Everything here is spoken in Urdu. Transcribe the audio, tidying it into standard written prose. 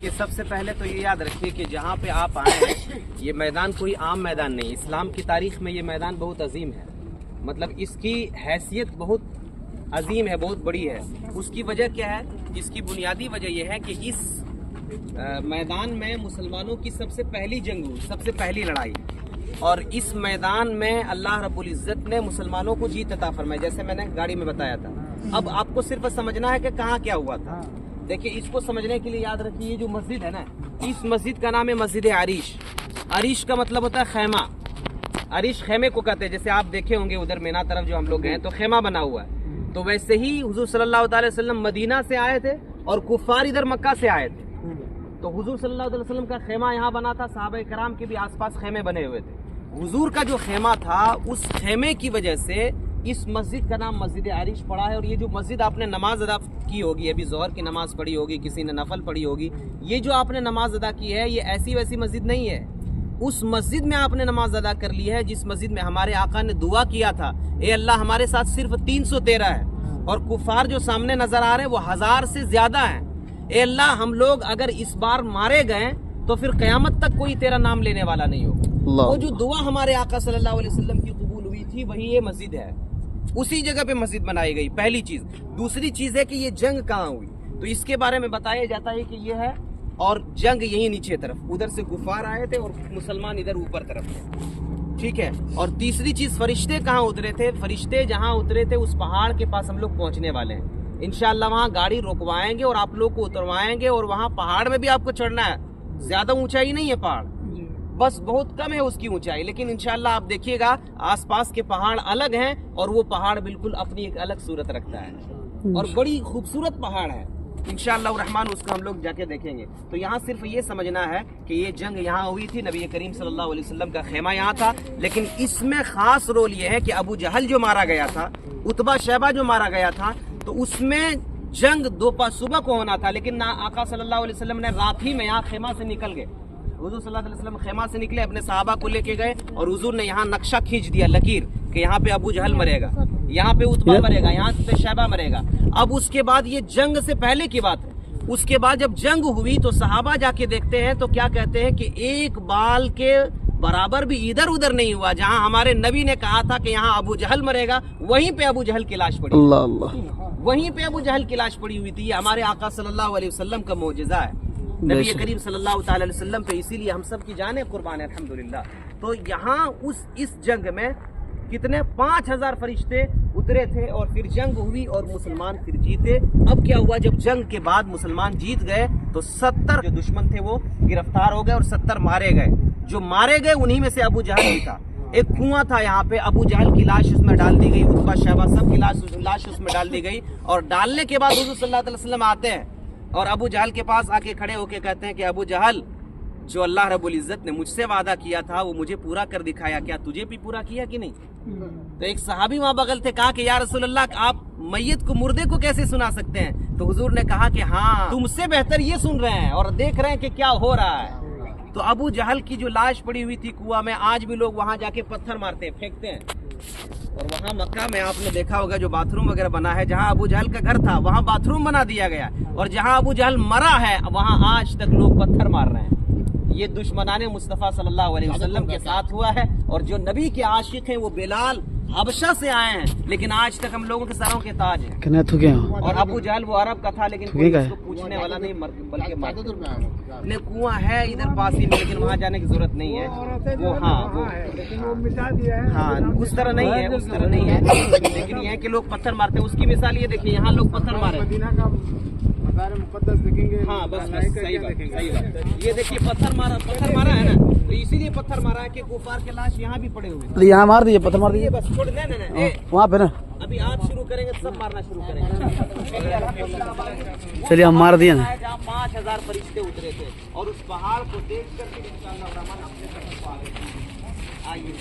کہ سب سے پہلے تو یہ یاد رکھیے کہ جہاں پہ آپ آئے ہیں یہ میدان کوئی عام میدان نہیں، اسلام کی تاریخ میں یہ میدان بہت عظیم ہے، مطلب اس کی حیثیت بہت عظیم ہے، بہت بڑی ہے۔ اس کی وجہ کیا ہے؟ اس کی بنیادی وجہ یہ ہے کہ اس میدان میں مسلمانوں کی سب سے پہلی جنگ ہوئی، سب سے پہلی لڑائی، اور اس میدان میں اللہ رب العزت نے مسلمانوں کو جیت عطا فرمائی، جیسے میں نے گاڑی میں بتایا تھا۔ اب آپ کو صرف سمجھنا ہے کہ کہاں کیا ہوا تھا۔ دیکھیں، اس کو سمجھنے کے لیے یاد رکھیے، یہ جو مسجد ہے نا، اس مسجد کا نام ہے مسجد عریش۔ عریش کا مطلب ہوتا ہے خیمہ، عریش خیمے کو کہتے ہیں، جیسے آپ دیکھے ہوں گے ادھر مینا طرف جو ہم لوگ گئے تو خیمہ بنا ہوا ہے۔ تو ویسے ہی حضور صلی اللہ علیہ وسلم مدینہ سے آئے تھے اور کفار ادھر مکہ سے آئے تھے، تو حضور صلی اللہ علیہ وسلم کا خیمہ یہاں بنا تھا، صحابہ کرام کے بھی آس پاس خیمے بنے ہوئے تھے۔ حضور کا جو خیمہ تھا اس خیمے کی وجہ سے اس مسجد کا نام مسجد عریش پڑا ہے۔ اور یہ جو مسجد آپ نے نماز ادا کی ہوگی، ابھی ظہر کی نماز پڑھی ہوگی، کسی نے نفل پڑھی ہوگی، یہ جو آپ نے نماز ادا کی ہے یہ ایسی ویسی مسجد نہیں ہے، اس مسجد میں آپ نے نماز ادا کر لی ہے جس مسجد میں ہمارے آقا نے دعا کیا تھا، اے اللہ ہمارے ساتھ صرف 313 ہے اور کفار جو سامنے نظر آ رہے ہیں وہ 1000 سے زیادہ ہیں، اے اللہ ہم لوگ اگر اس بار مارے گئے تو پھر قیامت تک کوئی تیرا نام لینے والا نہیں ہوگا۔ وہ جو دعا ہمارے آقا صلی اللہ علیہ وسلم کی قبول ہوئی تھی وہی یہ مسجد ہے، اسی جگہ پہ مسجد بنائی گئی، پہلی چیز۔ دوسری چیز ہے کہ یہ جنگ کہاں ہوئی، تو اس کے بارے میں بتایا جاتا ہے کہ یہ ہے، اور جنگ یہی نیچے طرف، ادھر سے کفار آئے تھے اور مسلمان ادھر اوپر طرف تھے، ٹھیک ہے۔ اور تیسری چیز، فرشتے کہاں اترے تھے؟ فرشتے جہاں اترے تھے اس پہاڑ کے پاس ہم لوگ پہنچنے والے ہیں انشاءاللہ، وہاں گاڑی روکوائیں گے اور آپ لوگ کو اتروائیں گے، اور وہاں پہاڑ میں بھی آپ کو چڑھنا ہے، زیادہ اونچائی نہیں ہے پہاڑ، بس بہت کم ہے اس کی اونچائی، لیکن انشاءاللہ آپ دیکھیے گا آس پاس کے پہاڑ الگ ہیں اور وہ پہاڑ بالکل اپنی ایک الگ صورت رکھتا ہے اور بڑی خوبصورت پہاڑ ہے، انشاءاللہ الرحمن اس کو ہم لوگ جا کے دیکھیں گے۔ تو یہاں صرف یہ سمجھنا ہے کہ یہ جنگ یہاں ہوئی تھی، نبی کریم صلی اللہ علیہ وسلم کا خیمہ یہاں تھا، لیکن اس میں خاص رول یہ ہے کہ ابو جہل جو مارا گیا تھا، عتبہ شیبہ جو مارا گیا تھا، تو اس میں جنگ صبح کو ہونا تھا، لیکن آقا صلی اللہ علیہ وسلم نے رات ہی میں یہاں خیمہ سے نکل گئے، حضور صلی اللہ علیہ وسلم خیمہ سے نکلے، اپنے صحابہ کو لے کے گئے اور حضور نے یہاں نقشہ کھینچ دیا، لکیر، کہ یہاں پہ ابو جہل مرے گا، یہاں پہ عتبہ مرے گا، یہاں پہ شیبہ مرے گا۔ اب اس کے بعد یہ جنگ سے پہلے کی بات ہے، اس کے بعد جب جنگ ہوئی تو صحابہ جا کے دیکھتے ہیں تو کیا کہتے ہیں کہ ایک بال کے برابر بھی ادھر ادھر نہیں ہوا، جہاں ہمارے نبی نے کہا تھا کہ یہاں ابو جہل مرے گا وہیں پہ ابو جہل کی لاش پڑی، اللہ اللہ، وہیں پہ ابو جہل کی لاش پڑی ہوئی تھی۔ یہ ہمارے آقا صلی اللہ علیہ وسلم کا معجزہ ہے، نبی کریم صلی اللہ تعالی علیہ وسلم پہ، اسی لیے ہم سب کی جانیں قربان ہے الحمدللہ۔ تو یہاں اس جنگ میں کتنے 5000 فرشتے اترے تھے اور پھر جنگ ہوئی اور مسلمان پھر جیتے۔ اب کیا ہوا؟ جب جنگ کے بعد مسلمان جیت گئے تو 70 جو دشمن تھے وہ گرفتار ہو گئے اور 70 مارے گئے، جو مارے گئے انہی میں سے ابو جہل بھی تھا۔ ایک کنواں تھا یہاں پہ، ابو جہل کی لاش اس میں ڈال دی گئی، عتبہ شیبہ سب کی لاش اس میں ڈال دی گئی، اور ڈالنے کے بعد حضور صلی اللہ علیہ وسلم آتے ہیں اور ابو جہل کے پاس آ کے کھڑے ہو کے کہتے ہیں کہ ابو جہل، جو اللہ رب العزت نے مجھ سے وعدہ کیا تھا وہ مجھے پورا کر دکھایا، کیا تجھے بھی پورا کیا کہ نہیں؟ تو ایک صحابی وہاں بغل تھے، کہا کہ یا رسول اللہ آپ میت کو مردے کو کیسے سنا سکتے ہیں؟ تو حضور نے کہا کہ ہاں تم سے بہتر یہ سن رہے ہیں اور دیکھ رہے ہیں کہ کیا ہو رہا ہے۔ تو ابو جہل کی جو لاش پڑی ہوئی تھی کنواں میں، آج بھی لوگ وہاں جا کے پتھر مارتے ہیں، پھینکتے ہیں، اور وہاں مکہ میں آپ نے دیکھا ہوگا جو باتھ روم وغیرہ بنا ہے، جہاں ابو جہل کا گھر تھا وہاں باتھ روم بنا دیا گیا، اور جہاں ابو جہل مرا ہے وہاں آج تک لوگ پتھر مار رہے ہیں۔ یہ دشمنان مصطفیٰ صلی اللہ علیہ وسلم کے ساتھ ہوا ہے، اور جو نبی کے عاشق ہیں وہ بلال حبشہ سے آئے ہیں، لیکن آج تک ہم لوگوں کے سروں کے تاج ہیں۔ اور ابو جہل وہ عرب کا تھا، لیکن کوئی اس کو پوچھنے والا نہیں، بلکہ کنواں ہے ادھر پاس ہی میں، لیکن وہاں جانے کی ضرورت نہیں ہے، وہ ہاں اس طرح نہیں ہے، اس طرح نہیں ہے، لیکن یہ ہے کہ لوگ پتھر مارتے ہیں۔ اس کی مثال یہ دیکھیں، یہاں لوگ پتھر مارے، ہاں بس صحیح بات، یہ دیکھیے پتھر مارا ہے نا، تو اسی لیے پتھر مارا ہے کہ کفار کے لاش یہاں بھی پڑے ہوئے، یہاں مار دیے، پتھر مار دیے، بس چھوڑ دیں نا، وہاں پہ نا، ابھی آپ شروع کریں گے سب مارنا شروع کریں گے۔ چلیے ہم مار دیے نا، جہاں 5000 فرشتے اترے تھے اور اس پہاڑ کو دیکھ کر کے انشاءاللہ الرحمن اپنے طرف آ گئے۔ آئیے